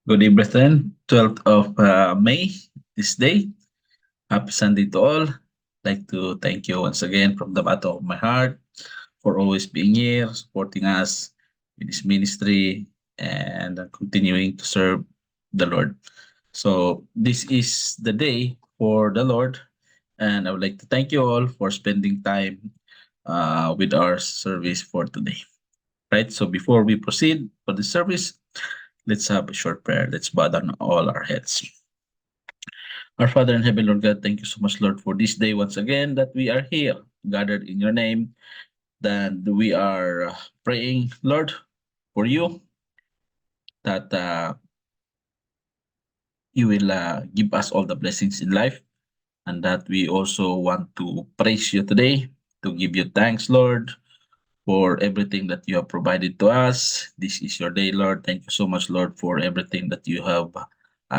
Good evening, brethren. 12th of May, this day. Happy Sunday to all. Like to thank you once again from the bottom of my heart for always being here, supporting us in this ministry, and continuing to serve the Lord. So, this is the day for the Lord, and I would like to thank you all for spending time with our service for today. Right? So, before we proceed for the service, let's have a short prayer. Let's bow down all our heads. Our Father in heaven, Lord God, thank you so much, Lord, for this day once again that we are here, gathered in your name, that we are praying, Lord, for you, that you will give us all the blessings in life, and that we also want to praise you today, to give you thanks, Lord, for everything that you have provided to us. This is your day, Lord. Thank you so much, Lord, for everything that you have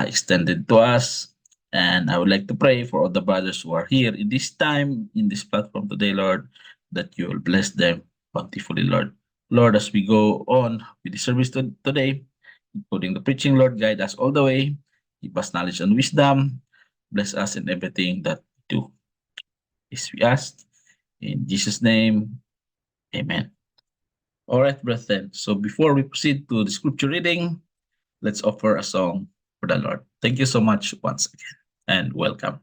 extended to us. And I would like to pray for all the brothers who are here in this time, in this platform today, Lord, that you will bless them bountifully, Lord. Lord, as we go on with the service today, including the preaching, Lord, guide us all the way. Give us knowledge and wisdom. Bless us in everything that we do. This we ask. In Jesus' name, amen. All right, brethren. So before we proceed to the scripture reading, let's offer a song for the Lord. Thank you so much once again and welcome.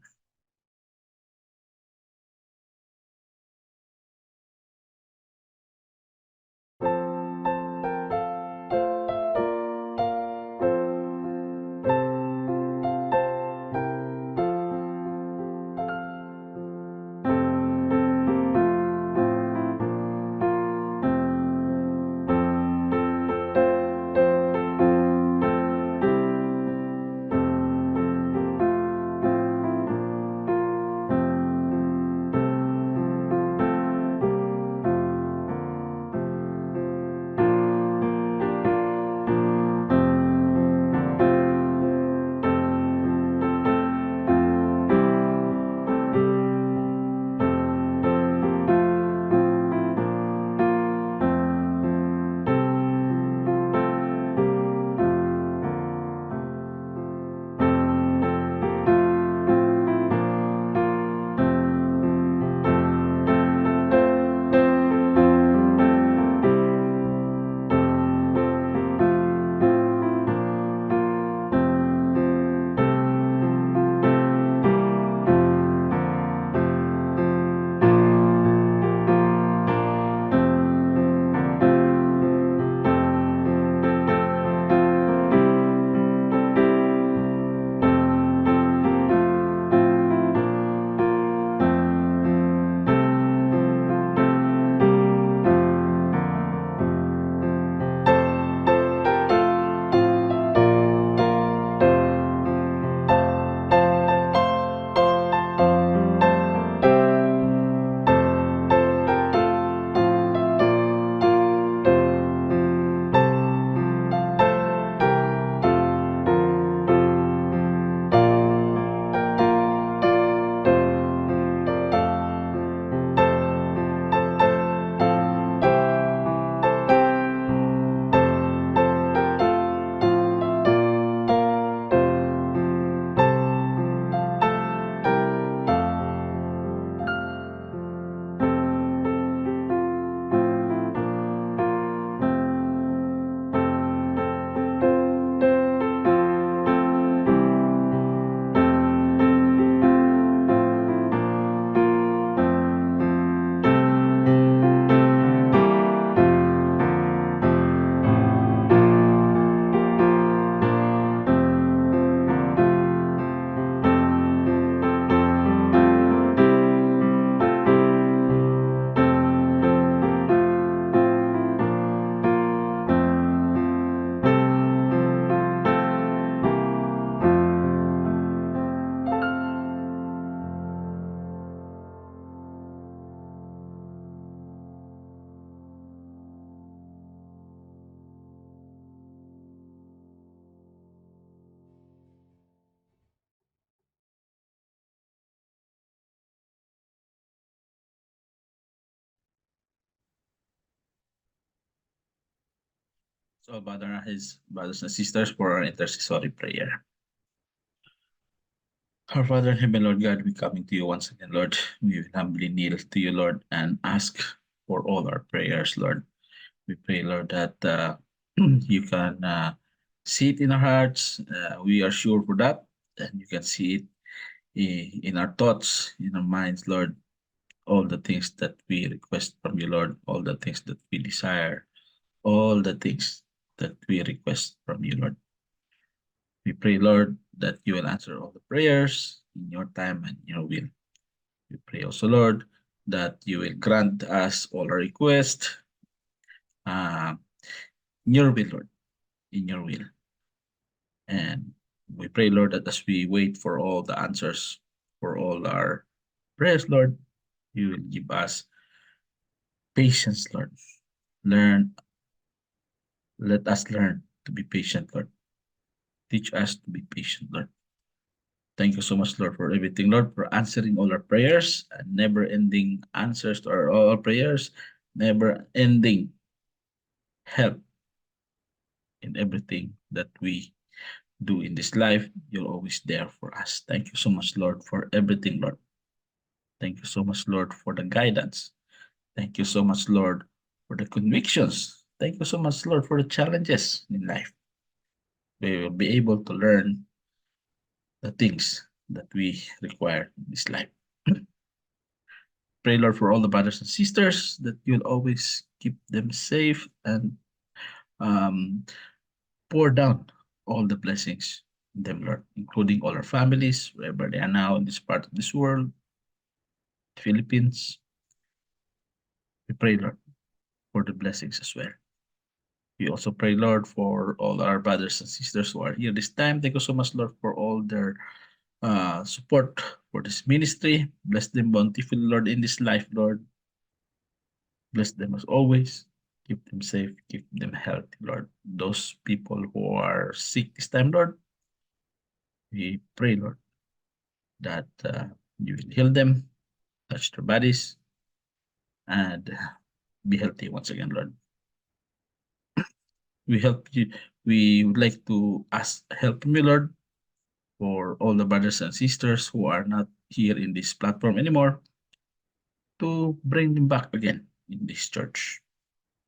So, his brothers and sisters, for our intercessory prayer. Our Father in heaven, Lord God, we coming to you once again, Lord. We humbly kneel to you, Lord, and ask for all our prayers, Lord. We pray, Lord, that you can see it in our hearts. We are sure for that, and you can see it in our thoughts, in our minds, Lord. All the things that we request from you, Lord, all the things that we desire, all the things that we request from you, Lord. We pray, Lord, that you will answer all the prayers in your time and your will. We pray also, Lord, that you will grant us all our requests uh, in your will, Lord, in your will. And we pray, Lord, that as we wait for all the answers for all our prayers, Lord, you will give us patience, Lord. Learn, let us learn to be patient, Lord. Teach us to be patient, Lord. Thank you so much, Lord, for everything, Lord, for answering all our prayers and never ending answers to all our prayers, never ending help in everything that we do in this life. You're always there for us. Thank you so much, Lord, for everything, Lord. Thank you so much, Lord, for the guidance. Thank you so much, Lord, for the convictions. Thank you so much, Lord, for the challenges in life. We will be able to learn the things that we require in this life. Pray, Lord, for all the brothers and sisters that you'll always keep them safe and um, pour down all the blessings in them, Lord, including all our families, wherever they are now in this part of this world, Philippines. We pray, Lord, for the blessings as well. We also pray, Lord, for all our brothers and sisters who are here this time. Thank you so much, Lord, for all their support for this ministry. Bless them bountifully, Lord, in this life, Lord. Bless them as always. Keep them safe. Keep them healthy, Lord. Those people who are sick this time, Lord, we pray, Lord, that you will heal them, touch their bodies, and be healthy once again, Lord. We help you. We would like to ask help me, Lord, for all the brothers and sisters who are not here in this platform anymore, to bring them back again in this church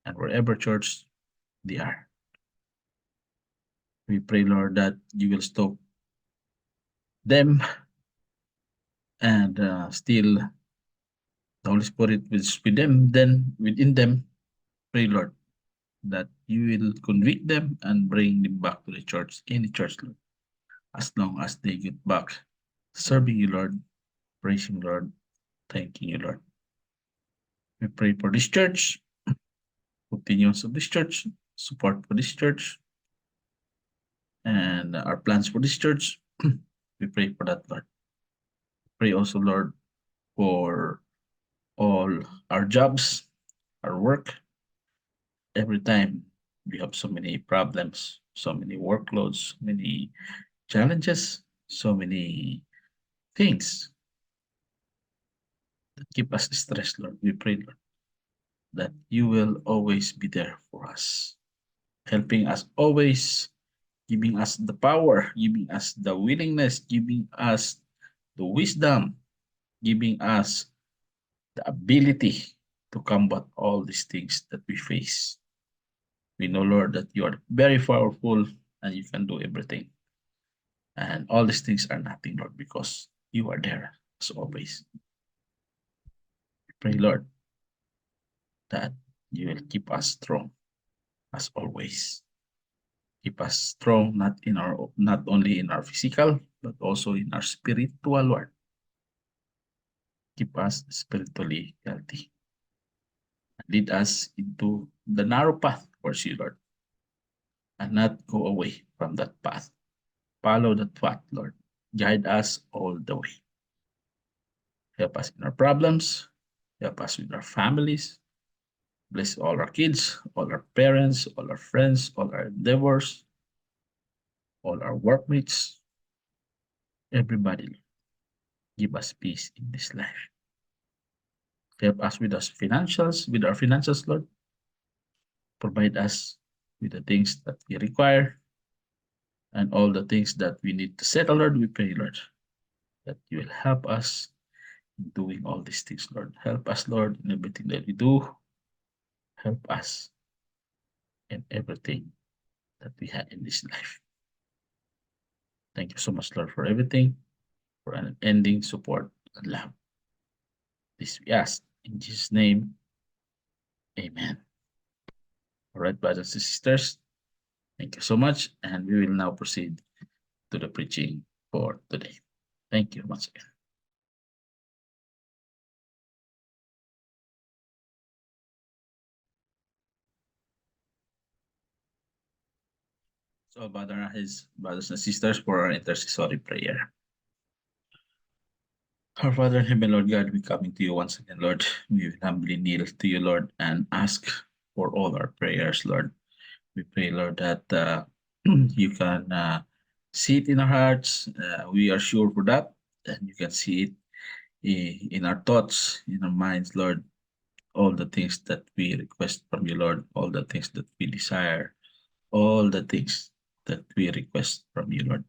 and wherever church they are. We pray, Lord, that you will stop them and still the Holy Spirit is with them, then within them. Pray, Lord, that you will convict them and bring them back to the church, any church, Lord, as long as they get back serving you, Lord, praising Lord, thanking you, Lord. We pray for this church, continuance of this church, support for this church, and our plans for this church. We pray for that, Lord. Pray also, Lord, for all our jobs, our work. Every time we have so many problems, so many workloads, many challenges, so many things that keep us stressed, Lord. We pray, Lord, that you will always be there for us, helping us always, giving us the power, giving us the willingness, giving us the wisdom, giving us the ability to combat all these things that we face. We know, Lord, that you are very powerful and you can do everything. And all these things are nothing, Lord, because you are there as always. Pray, Lord, that you will keep us strong as always. Keep us strong, not only in our physical, but also in our spiritual, Lord. Keep us spiritually healthy. Lead us into the narrow path towards you, Lord, and not go away from that path. Follow that path, Lord. Guide us all the way. Help us in our problems. Help us with our families. Bless all our kids, all our parents, all our friends, all our endeavors, all our workmates, everybody. Give us peace in this life. Help us with our financials, Lord. Provide us with the things that we require and all the things that we need to settle, Lord. We pray, Lord, that you will help us in doing all these things, Lord. Help us, Lord, in everything that we do. Help us in everything that we have in this life. Thank you so much, Lord, for everything, for an ending support and love. This we ask in Jesus' name. Amen. All right, brothers and sisters, thank you so much. And we will now proceed to the preaching for today. Thank you once again. So, brothers and sisters, for our intercessory prayer. Our Father in heaven, Lord God, we coming to you once again, Lord. We humbly kneel to you, Lord, and ask for all our prayers, Lord. We pray, Lord, that you can see it in our hearts. We are sure for that, and you can see it in our thoughts, in our minds, Lord. All the things that we request from you, Lord, all the things that we desire, all the things that we request from you, Lord.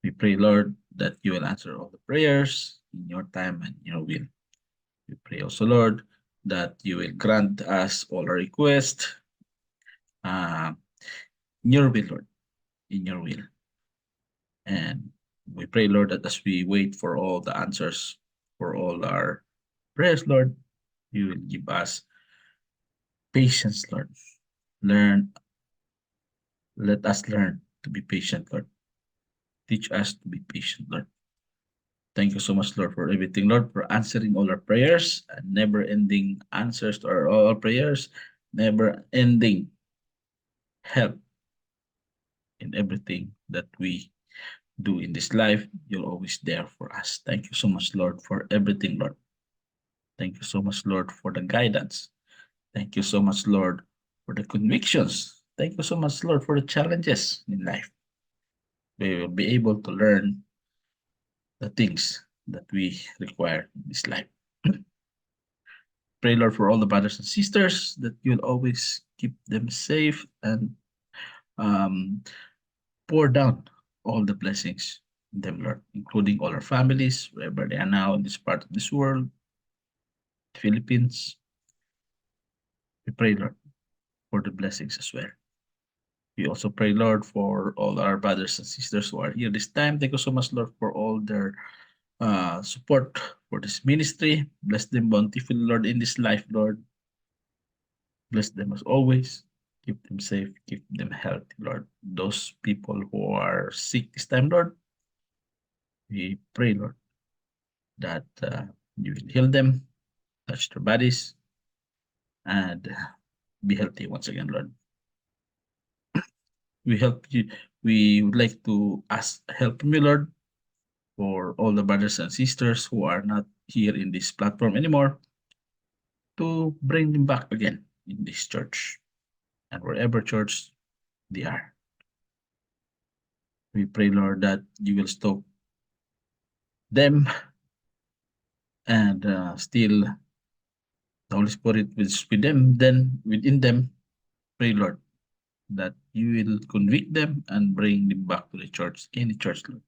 We pray, Lord, that you will answer all the prayers in your time and your will. We pray also, Lord, that you will grant us all our requests uh, in your will, Lord, in your will. And we pray, Lord, that as we wait for all the answers for all our prayers, Lord, you will give us patience, Lord. Let us learn to be patient, Lord. Teach us to be patient, Lord. Thank you so much, Lord, for everything, Lord, for answering all our prayers and never ending answers to all our prayers, never ending help in everything that we do in this life. You're always there for us. Thank you so much, Lord, for everything, Lord. Thank you so much, Lord, for the guidance. Thank you so much, Lord, for the convictions. Thank you so much, Lord, for the challenges in life. We will be able to learn the things that we require in this life. Pray, Lord, for all the brothers and sisters that you'll always keep them safe and um, pour down all the blessings in them, Lord, including all our families, wherever they are now in this part of this world, the Philippines. We pray, Lord, for the blessings as well. We also pray, Lord, for all our brothers and sisters who are here this time. Thank you so much, Lord, for all their support for this ministry. Bless them bountifully, Lord, in this life, Lord. Bless them as always. Keep them safe. Keep them healthy, Lord. Those people who are sick this time, Lord, we pray, Lord, that you will heal them, touch their bodies, and be healthy once again, Lord. We help you. We would like to ask help from you, Lord, for all the brothers and sisters who are not here in this platform anymore, to bring them back again in this church and wherever church they are. We pray, Lord, that you will stop them and still the Holy Spirit is with them, then within them, pray, Lord, that you will convict them and bring them back to the church, any church, Lord,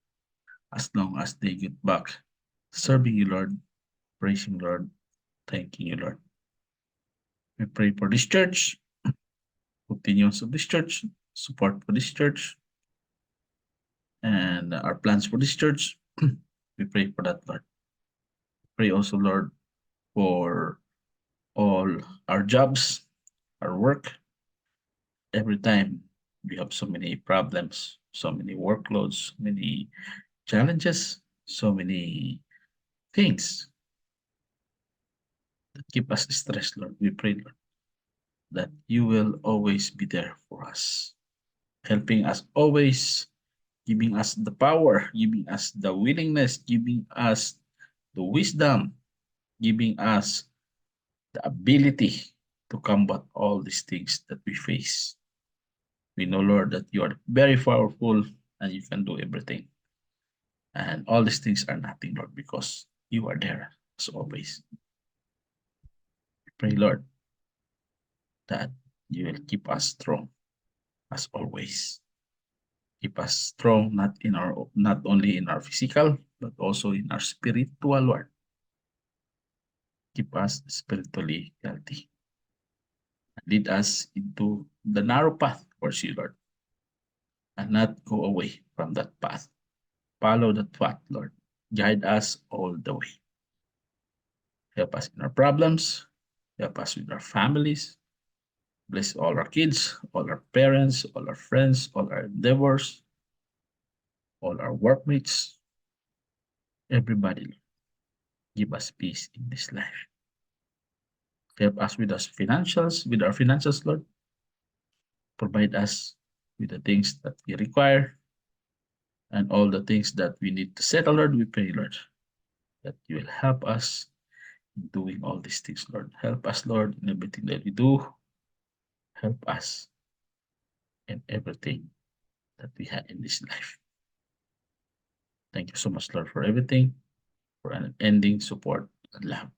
as long as they get back serving you, Lord, praising Lord, thanking you, Lord. We pray for this church, continuance of this church, support for this church, and our plans for this church. We pray for that, Lord. Pray also, Lord, for all our jobs, our work. Every time we have so many problems, so many workloads, many challenges, so many things that keep us stressed, Lord. We pray, Lord, that you will always be there for us, helping us always, giving us the power, giving us the willingness, giving us the wisdom, giving us the ability to combat all these things that we face. We know, Lord, that you are very powerful and you can do everything. And all these things are nothing, Lord, because you are there as always. Pray, Lord, that You will keep us strong as always. Keep us strong not only in our physical, but also in our spiritual, Lord. Keep us spiritually healthy. Lead us into the narrow path towards you, Lord, and not go away from that path. Follow that path, Lord. Guide us all the way. Help us in our problems. Help us with our families. Bless all our kids, all our parents, all our friends, all our endeavors, all our workmates, everybody. Lord. Give us peace in this life. Help us with our financials, Lord. Provide us with the things that we require and all the things that we need to settle, Lord. We pray, Lord, that you will help us in doing all these things, Lord. Help us, Lord, in everything that we do. Help us in everything that we have in this life. Thank you so much, Lord, for everything, for an ending support and love.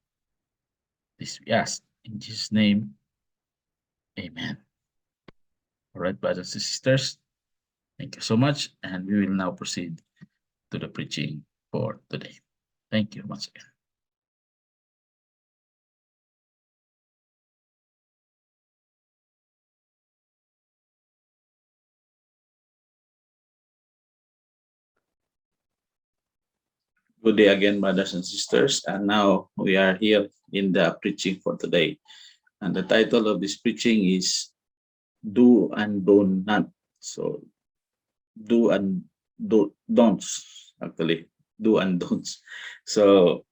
This we ask in Jesus' name. Amen. All right, brothers and sisters, thank you so much. And we will now proceed to the preaching for today. Thank you once again. Good day again, brothers and sisters. And now we are here in the preaching for today. And the title of this preaching is Do and Do Not. So, do and don'ts, actually. Do and don'ts. So,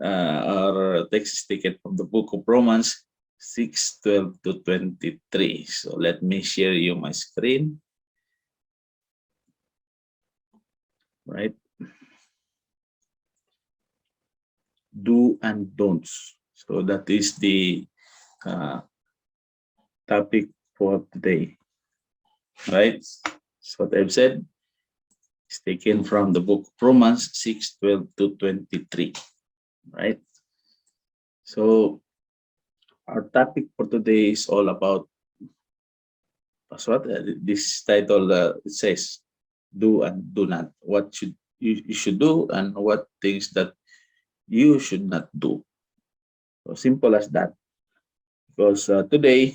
our text is taken from the book of Romans 6:12 to 23. So, let me share you my screen. Right? Do and don'ts. So that is the topic for today. Right? So what I've said is taken from the book of Romans 6:12 to 23. Right? So our topic for today is all about what this title it says, do and do not. What should you should do and what things that you should not do. So simple as that. Because today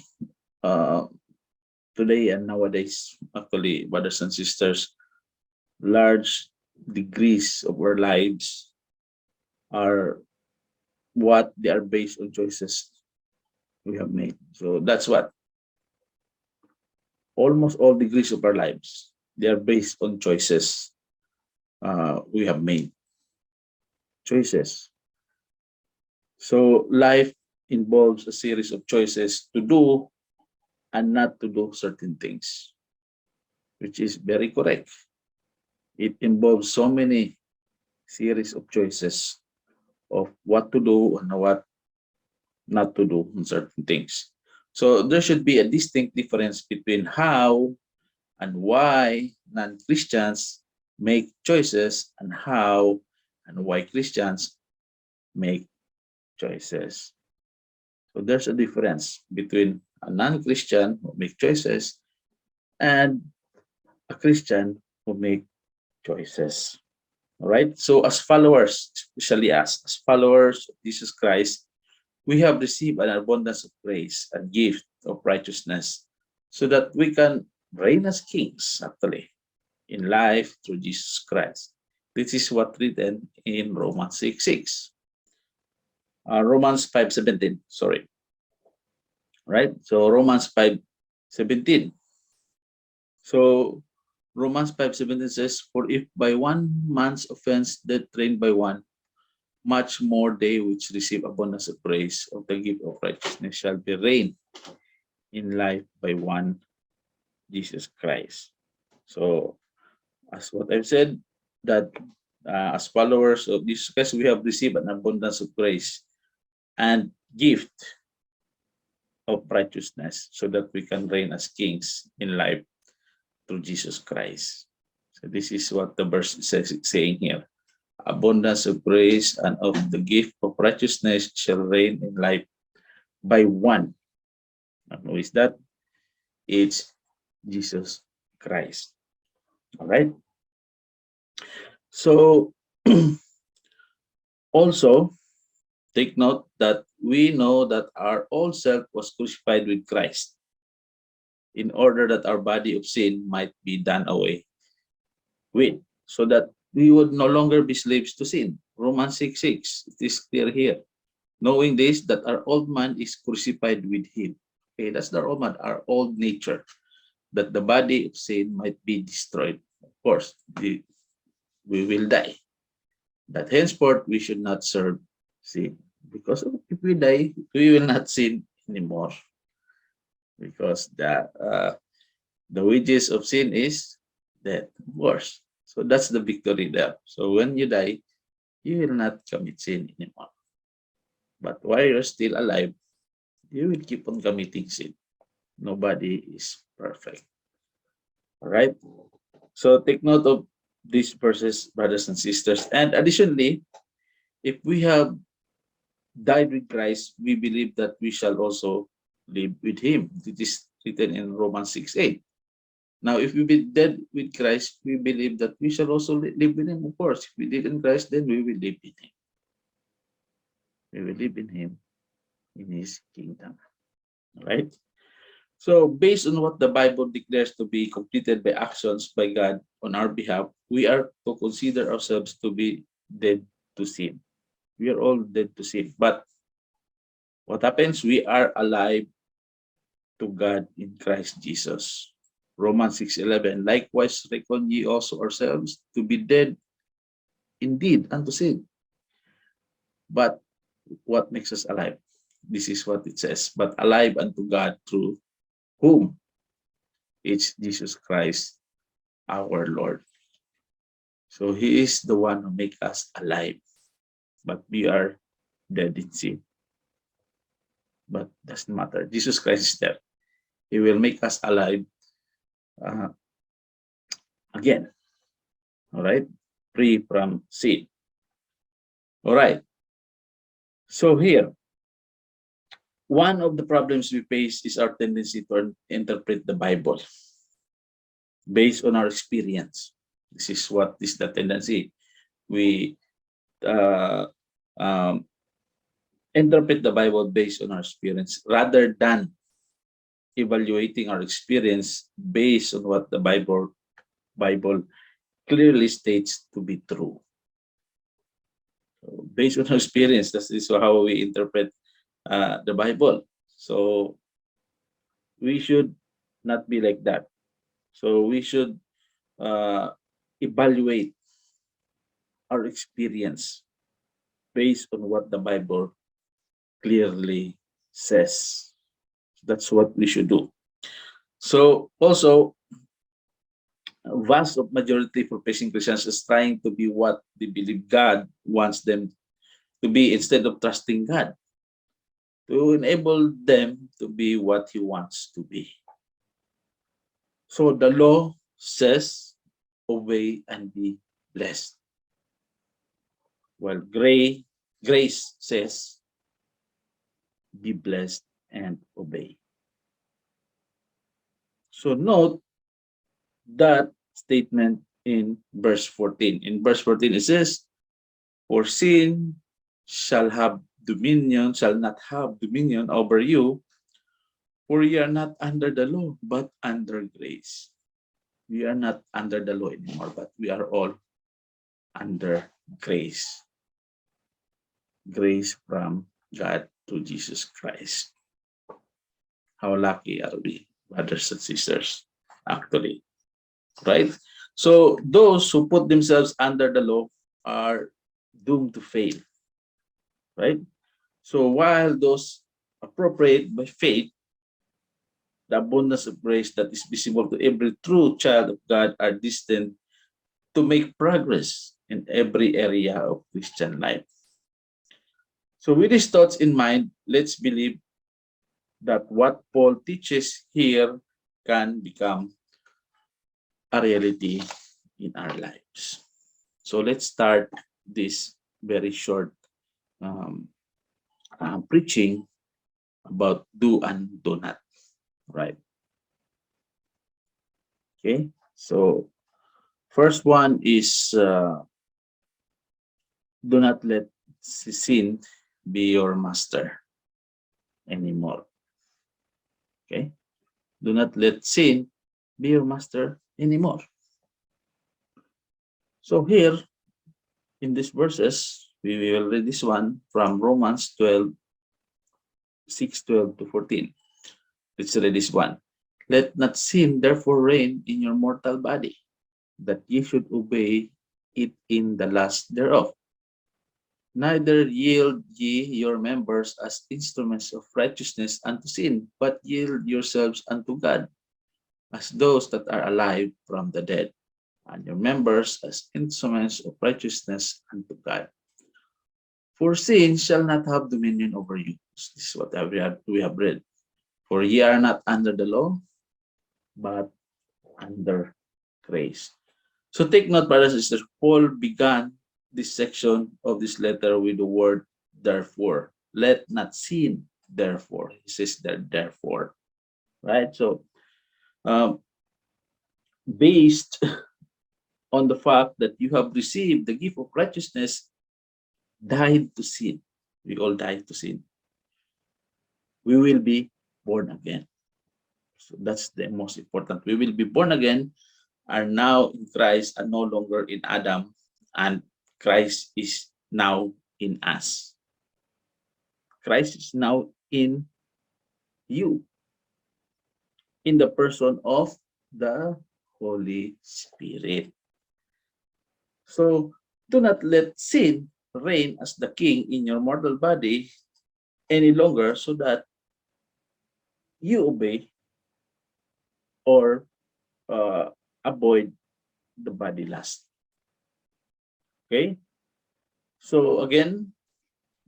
and nowadays, actually, brothers and sisters, large degrees of our lives are what they are based on choices we have made. So that's what almost all degrees of our lives, they are based on choices we have made. Choices. So life involves a series of choices to do and not to do certain things, which is very correct. It involves so many series of choices of what to do and what not to do on certain things. So there should be a distinct difference between how and why non-Christians make choices and how and why Christians make choices. So there's a difference between a non-Christian who make choices and a Christian who make choices. All right. So as followers, especially us, as followers of Jesus Christ, we have received an abundance of grace and gift of righteousness so that we can reign as kings, actually, in life through Jesus Christ. This is what written in Romans 6:6. Romans 5:17, sorry. Right? So Romans 5:17. So Romans 5:17 says, for if by one man's offense death reigned by one, much more they which receive abundance of praise of the gift of righteousness shall be reigned in life by one, Jesus Christ. So, as what I've said, that as followers of Jesus Christ, we have received an abundance of grace and gift of righteousness so that we can reign as kings in life through Jesus Christ. So this is what the verse is saying here. Abundance of grace and of the gift of righteousness shall reign in life by one. And who is that? It's Jesus Christ. All right. So also take note that we know that our old self was crucified with Christ in order that our body of sin might be done away with, so that we would no longer be slaves to sin. Romans 6:6, it is clear here. Knowing this, that our old man is crucified with him. Okay, that's the old man, our old nature, that the body of sin might be destroyed. Of course, we will die. That henceforth we should not serve sin. Because if we die, we will not sin anymore. Because the wages of sin is death, of course. So that's the victory there. So when you die, you will not commit sin anymore. But while you're still alive, you will keep on committing sin. Nobody is perfect. All right. So take note of these verses, brothers and sisters. And additionally, if we have died with Christ, we believe that we shall also live with him. It is written in Romans 6:8. Now, if we be dead with Christ, we believe that we shall also live with him. Of course, if we live in Christ, then we will live in him. We will live in him, in his kingdom. All right? So, based on what the Bible declares to be completed by actions by God on our behalf, we are to consider ourselves to be dead to sin. We are all dead to sin. But what happens? We are alive to God in Christ Jesus. Romans 6:11. Likewise, reckon ye also ourselves to be dead indeed unto sin. But what makes us alive? This is what it says. But alive unto God through whom? It's Jesus Christ, our Lord. So he is the one who makes us alive. But we are dead in sin. But doesn't matter. Jesus Christ is there. He will make us alive uh, again. All right? Free from sin. All right. So here, one of the problems we face is our tendency to interpret the Bible based on our experience. This is what is the tendency. We uh, um, interpret the Bible based on our experience rather than evaluating our experience based on what the Bible clearly states to be true. So based on our experience, this is how we interpret the Bible. So we should not be like that. So we should uh, evaluate our experience based on what the Bible clearly says. That's what we should do. So also, a vast of majority professing Christians is trying to be what they believe God wants them to be instead of trusting God to enable them to be what He wants to be. So the law says, obey and be blessed. Well, grace says, be blessed and obey. So note that statement in verse 14. In verse 14, it says, for sin shall not have dominion over you, for you are not under the law, but under grace. We are not under the law anymore, but we are all under grace. Grace from God through Jesus Christ. How lucky are we, brothers and sisters, actually, right? So those who put themselves under the law are doomed to fail, right? So while those appropriate by faith, the abundance of grace that is visible to every true child of God are destined to make progress in every area of Christian life. So with these thoughts in mind, let's believe that what Paul teaches here can become a reality in our lives. So let's start this very short um, preaching about do and do not, right? Okay, so first one is do not let sin be your master anymore. Okay, do not let sin be your master anymore. So here in these verses, we will read this one from Romans 12, 6, 12 to 14. Let's read this one. Let not sin therefore reign in your mortal body, that ye should obey it in the lust thereof. Neither yield ye your members as instruments of righteousness unto sin, but yield yourselves unto God as those that are alive from the dead, and your members as instruments of righteousness unto God. For sin shall not have dominion over you. This is what we have read. For ye are not under the law, but under grace. So take note, brothers and sisters, Paul began this section of this letter with the word therefore. Let not sin, therefore. He says that therefore. Right? So um, based on the fact that you have received the gift of righteousness, died to sin. We all died to sin. We will be born again. So that's the most important. We will be born again, are now in Christ and no longer in Adam, and Christ is now in us. Christ is now in you, in the person of the Holy Spirit. So do not let sin reign as the king in your mortal body any longer, so that you obey or avoid the body lust. Okay? So again,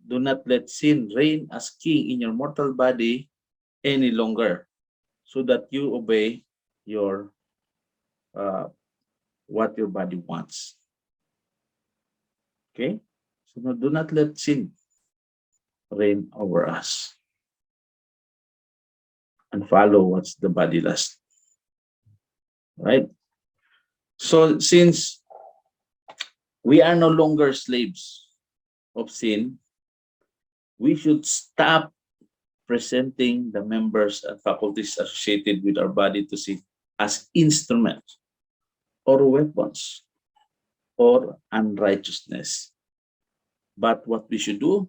do not let sin reign as king in your mortal body any longer, so that you obey your uh, what your body wants. Okay? So do not let sin reign over us and follow what's the body lust. Right? So since we are no longer slaves of sin, we should stop presenting the members and faculties associated with our body to sin as instruments or weapons or unrighteousness. But what we should do,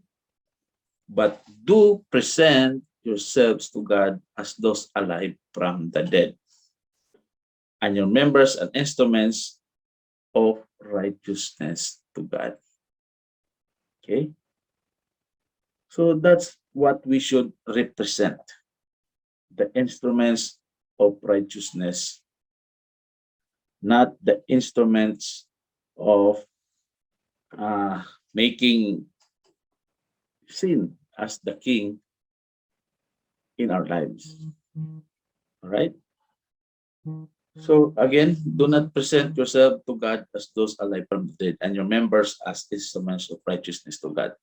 but do present yourselves to God as those alive from the dead, and your members and instruments of righteousness to God. Okay? So that's what we should represent, the instruments of righteousness, not the instruments of making sin as the king in our lives. All right? So again, do not present yourself to God as those alive from the dead, and your members as instruments of righteousness to God.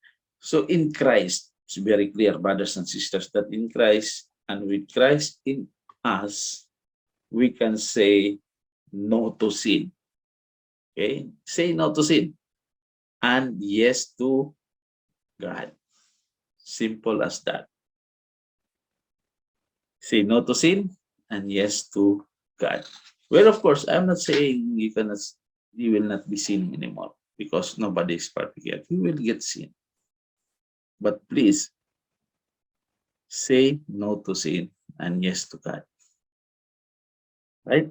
So in Christ, it's very clear, brothers and sisters, that in Christ and with Christ in us, we can say no to sin. Okay? Say no to sin and yes to God. Simple as that. Say no to sin and yes to God. Well, of course, I'm not saying you will not be sinning anymore, because nobody is perfect yet. You will get sin. But please say no to sin and yes to God. Right?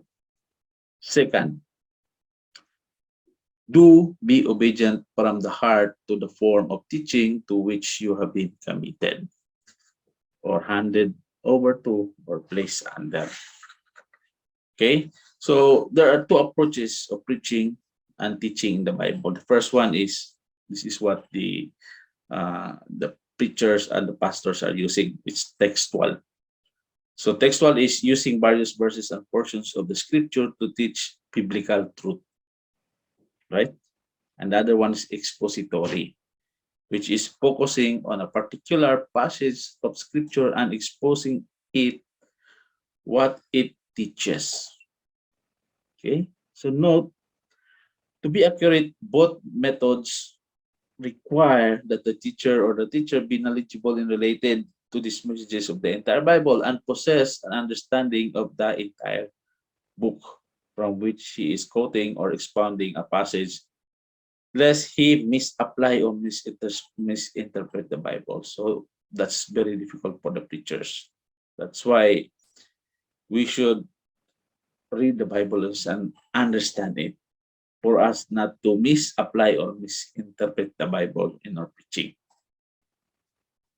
Second, do be obedient from the heart to the form of teaching to which you have been committed or handed over to or placed under. Okay, so there are two approaches of preaching and teaching in the Bible. The first one is, this is what the preachers and the pastors are using. It's textual. So textual is using various verses and portions of the scripture to teach biblical truth, right? And the other one is expository, which is focusing on a particular passage of scripture and exposing it, what it teaches. Okay, so note, to be accurate, both methods require that the teacher or the teacher be knowledgeable and related to these messages of the entire Bible and possess an understanding of the entire book from which he is quoting or expounding a passage, lest he misapply or misinterpret the Bible. So that's very difficult for the preachers. That's why we should read the Bible and understand it for us not to misapply or misinterpret the Bible in our preaching.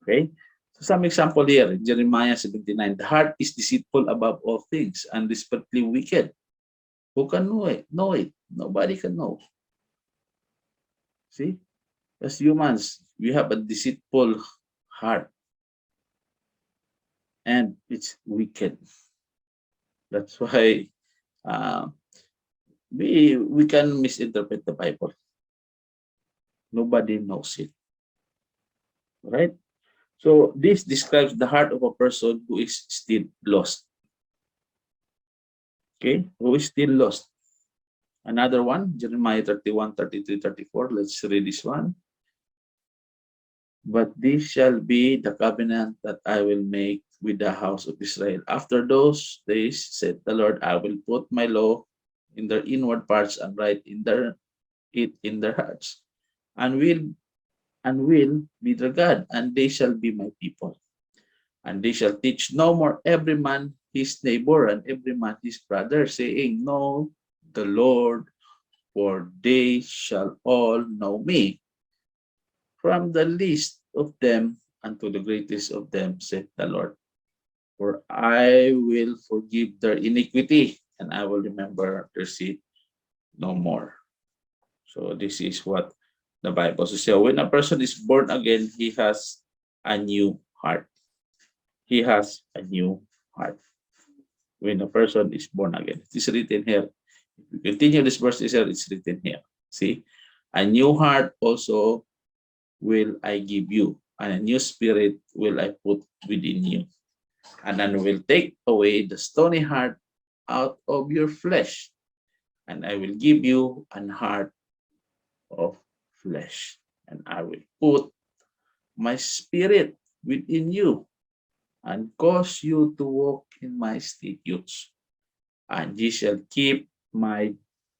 Okay? So some example here, in Jeremiah 79, the heart is deceitful above all things and desperately wicked. Who can know it? Know it. Nobody can know. See? As humans, we have a deceitful heart and it's wicked. That's why uh, we can misinterpret the Bible. Nobody knows it. Right? So this describes the heart of a person who is still lost. Okay? Who is still lost. Another one, Jeremiah 31, 33, 34. Let's read this one. But this shall be the covenant that I will make with the house of Israel. After those days, said the Lord, I will put my law in their inward parts and write it in their hearts, and will be their God, and they shall be my people. And they shall teach no more every man his neighbor and every man his brother, saying, Know the Lord, for they shall all know me, from the least of them unto the greatest of them, said the Lord. For I will forgive their iniquity, and I will remember their sin no more. So this is what the Bible says. So when a person is born again, he has a new heart. He has a new heart. When a person is born again, it is written here. If you continue this verse, it's written here. See, a new heart also will I give you, and a new spirit will I put within you. And I will take away the stony heart out of your flesh, and I will give you an heart of flesh, and I will put my spirit within you and cause you to walk in my statutes, and ye shall keep my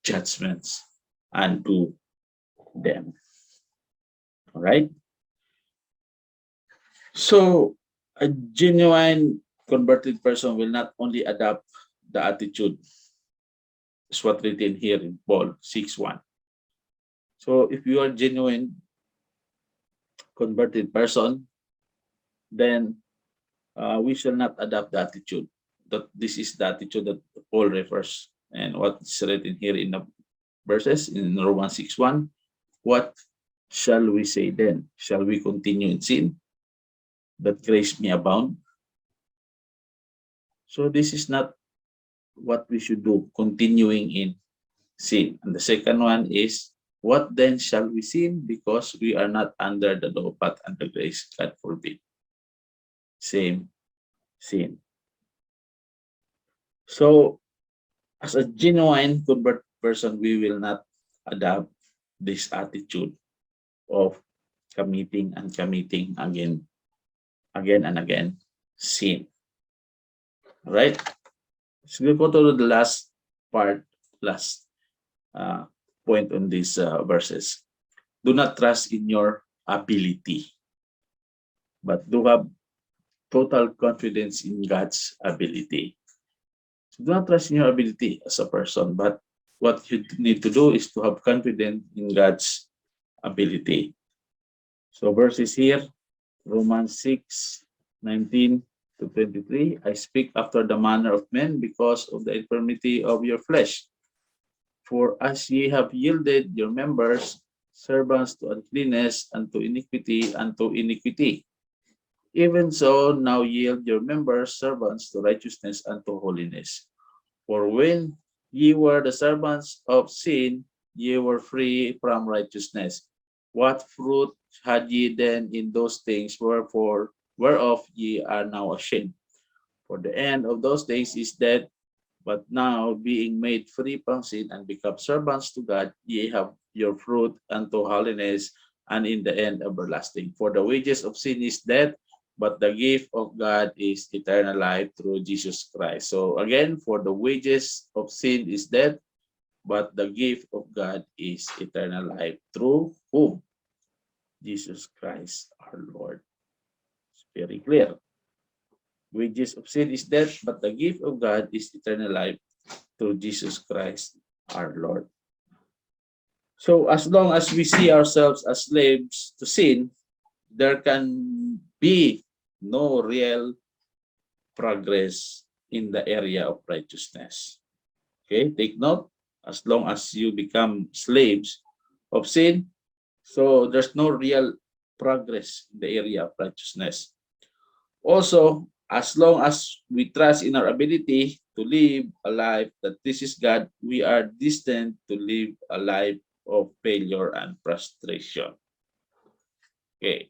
judgments and do them. All right. So a genuine converted person will not only adopt the attitude, is what written here in Paul 6:1. So if you are genuine converted person, then we shall not adopt the attitude. That this is the attitude that Paul refers, and what is written here in the verses in Romans 6:1. What shall we say then? Shall we continue in sin that grace may abound? So this is not what we should do, continuing in sin. And the second one is, what then shall we sin? Because we are not under the law, but under grace. God forbid. Same sin. So, as a genuine convert person, we will not adopt this attitude of committing again and again sin. All right? So we go to the last part, last uh, point on these verses. Do not trust in your ability, but do have total confidence in God's ability. So do not trust in your ability as a person, but what you need to do is to have confidence in God's ability. So verses here, Romans 6:19 to 23. I speak after the manner of men because of the infirmity of your flesh. For as ye have yielded your members servants to uncleanness and to iniquity, even so now yield your members servants to righteousness and to holiness. For when ye were the servants of sin, ye were free from righteousness. What fruit had ye then in those things whereof ye are now ashamed? For the end of those days is death. But now, being made free from sin and become servants to God, ye have your fruit unto holiness, and in the end everlasting. For the wages of sin is death, but the gift of God is eternal life through Jesus Christ. So again, for the wages of sin is death, but the gift of God is eternal life through whom? Jesus Christ our Lord. It's very clear. Wages of sin is death, but the gift of God is eternal life through Jesus Christ our Lord. So as long as we see ourselves as slaves to sin, there can be no real progress in the area of righteousness. Okay, take note, as long as you become slaves of sin, so there's no real progress in the area of righteousness. Also, as long as we trust in our ability to live a life that pleases God, we are destined to live a life of failure and frustration. Okay,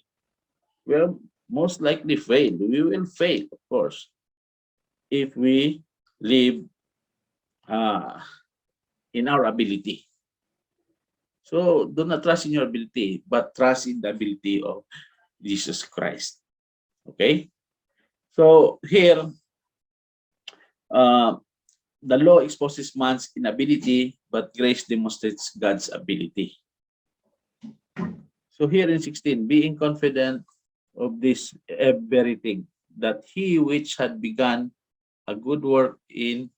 we'll most likely fail. We will fail, of course, if we live uh, in our ability. So do not trust in your ability, but trust in the ability of Jesus Christ. Okay? So here, uh, the law exposes man's inability, but grace demonstrates God's ability. So here in 16, being confident of this very thing, that he which had begun a good work in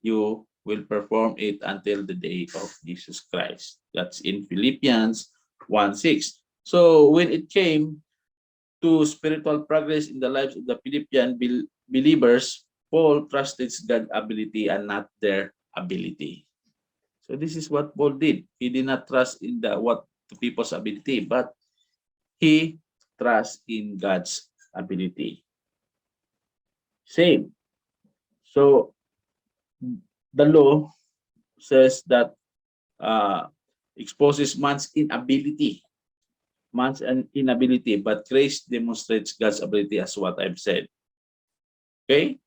you will perform it until the day of Jesus Christ. That's in Philippians 1:6. So when it came to spiritual progress in the lives of the Philippian believers, Paul trusted God's ability and not their ability. So this is what Paul did. He did not trust in the people's ability, but he trusts in God's ability. Same. So the law says that uh, exposes man's inability, but grace demonstrates God's ability, as what I've said. Okay?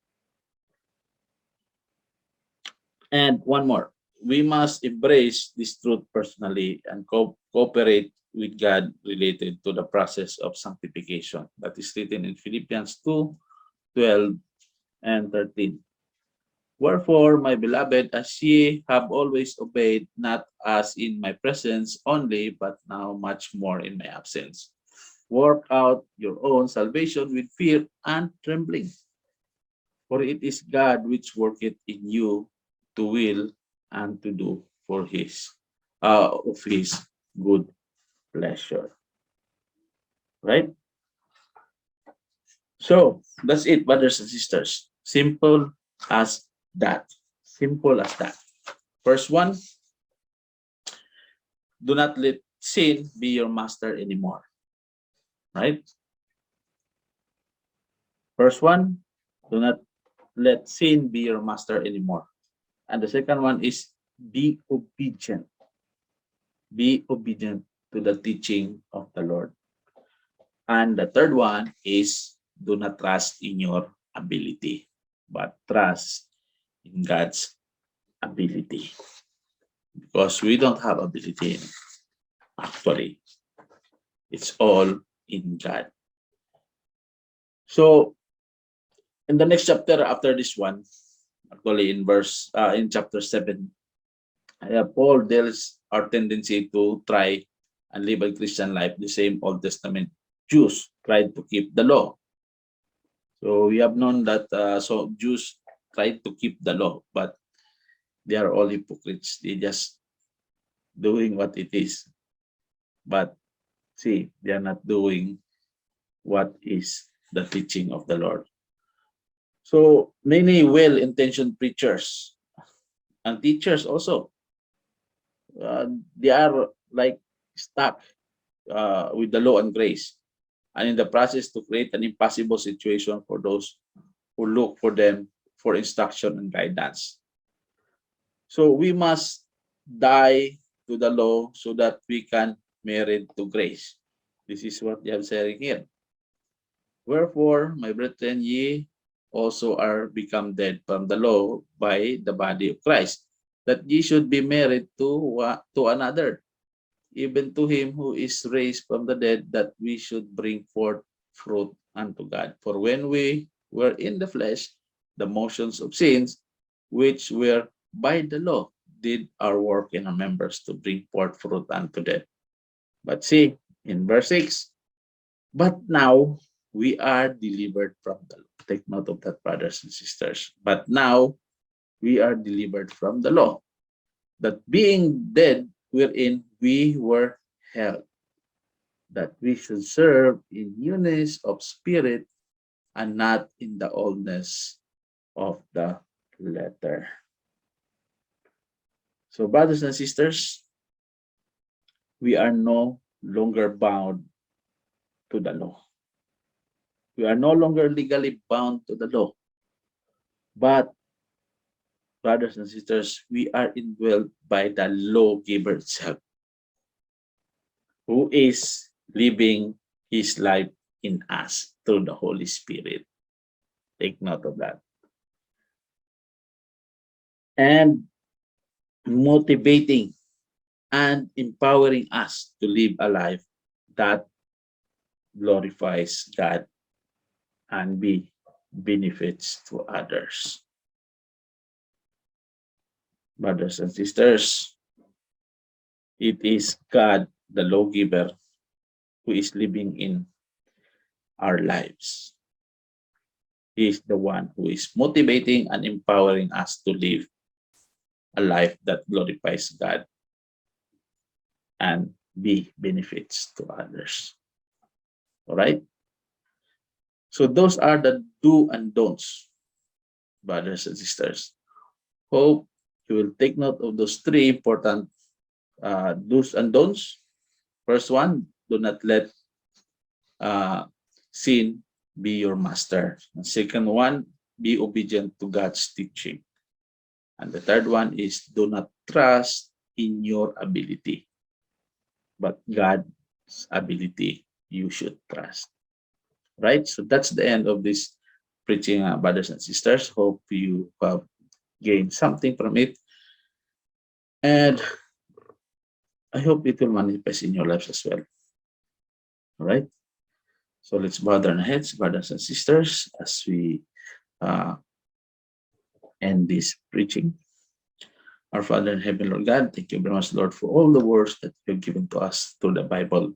And one more. We must embrace this truth personally and cooperate with God related to the process of sanctification. That is written in Philippians 2:12 and 13. Wherefore, my beloved, as ye have always obeyed, not as in my presence only, but now much more in my absence, work out your own salvation with fear and trembling. For it is God which worketh in you to will and to do for his good pleasure. Right? So that's it, brothers and sisters. Simple as that. Simple as that. First one, do not let sin be your master anymore. Right? First one, do not let sin be your master anymore. And the second one is be obedient. Be obedient to the teaching of the Lord. And the third one is do not trust in your ability, but trust in God's ability. Because we don't have ability, actually. It's all in God. So in the next chapter after this one, actually in chapter 7, Paul deals our tendency to try and live a Christian life. The same Old Testament Jews tried to keep the law. So we have known that so Jews tried to keep the law, but they are all hypocrites. They just doing what it is. But see, they are not doing what is the teaching of the Lord. So many well-intentioned preachers and teachers also, they are like stuck with the law and grace, and in the process to create an impossible situation for those who look for them for instruction and guidance. So we must die to the law so that we can merit to grace. This is what they are saying here. Wherefore, my brethren, ye also are become dead from the law by the body of Christ, that ye should be married to another, even to him who is raised from the dead, that we should bring forth fruit unto God. For when we were in the flesh, the motions of sins, which were by the law, did our work in our members to bring forth fruit unto death. But see, in verse 6, but now we are delivered from the law. Take note of that, brothers and sisters. But now we are delivered from the law, that being dead wherein we were held, that we should serve in newness of spirit and not in the oldness of the letter. So, brothers and sisters, we are no longer bound to the law. We are no longer legally bound to the law. But, brothers and sisters, we are indwelled by the lawgiver itself, who is living his life in us through the Holy Spirit. Take note of that. And motivating and empowering us to live a life that glorifies God and be benefits to others. Brothers and sisters, it is God, the lawgiver, who is living in our lives. He is the one who is motivating and empowering us to live a life that glorifies God and be benefits to others. All right? So those are the do and don'ts, brothers and sisters. Hope you will take note of those three important do's and don'ts. First one, do not let sin be your master. The second one, be obedient to God's teaching. And the third one is do not trust in your ability, but God's ability you should trust. Right? So that's the end of this preaching, brothers and sisters. Hope you have gained something from it. And I hope it will manifest in your lives as well. All right? So let's bow down our heads, brothers and sisters, as we end this preaching. Our Father in heaven, Lord God, thank you very much, Lord, for all the words that you've given to us through the Bible.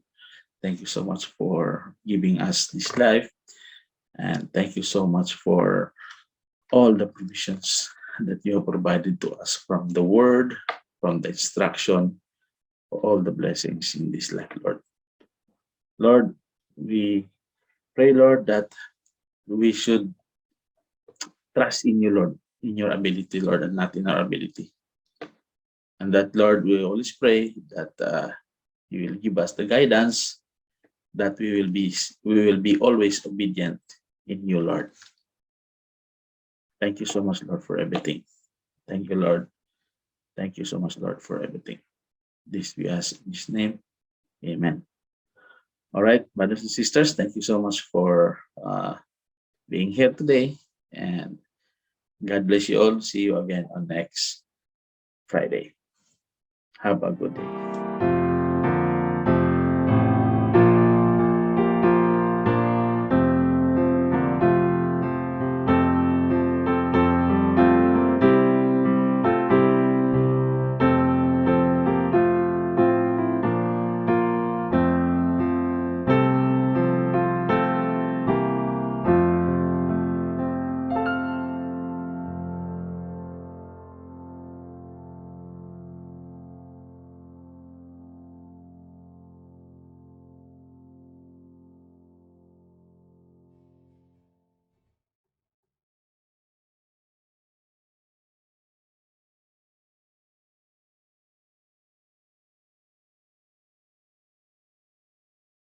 Thank you so much for giving us this life. And thank you so much for all the provisions that you have provided to us from the word, from the instruction, for all the blessings in this life, Lord. Lord, we pray, Lord, that we should trust in you, Lord, in your ability, Lord, and not in our ability. And that, Lord, we always pray that you will give us the guidance, that we will be always obedient in you, Lord. Thank you so much, Lord, for everything. Thank you, Lord. Thank you so much, Lord, for everything. This we ask in His name. Amen. All right, brothers and sisters, thank you so much for being here today. And God bless you all. See you again on next Friday. Have a good day.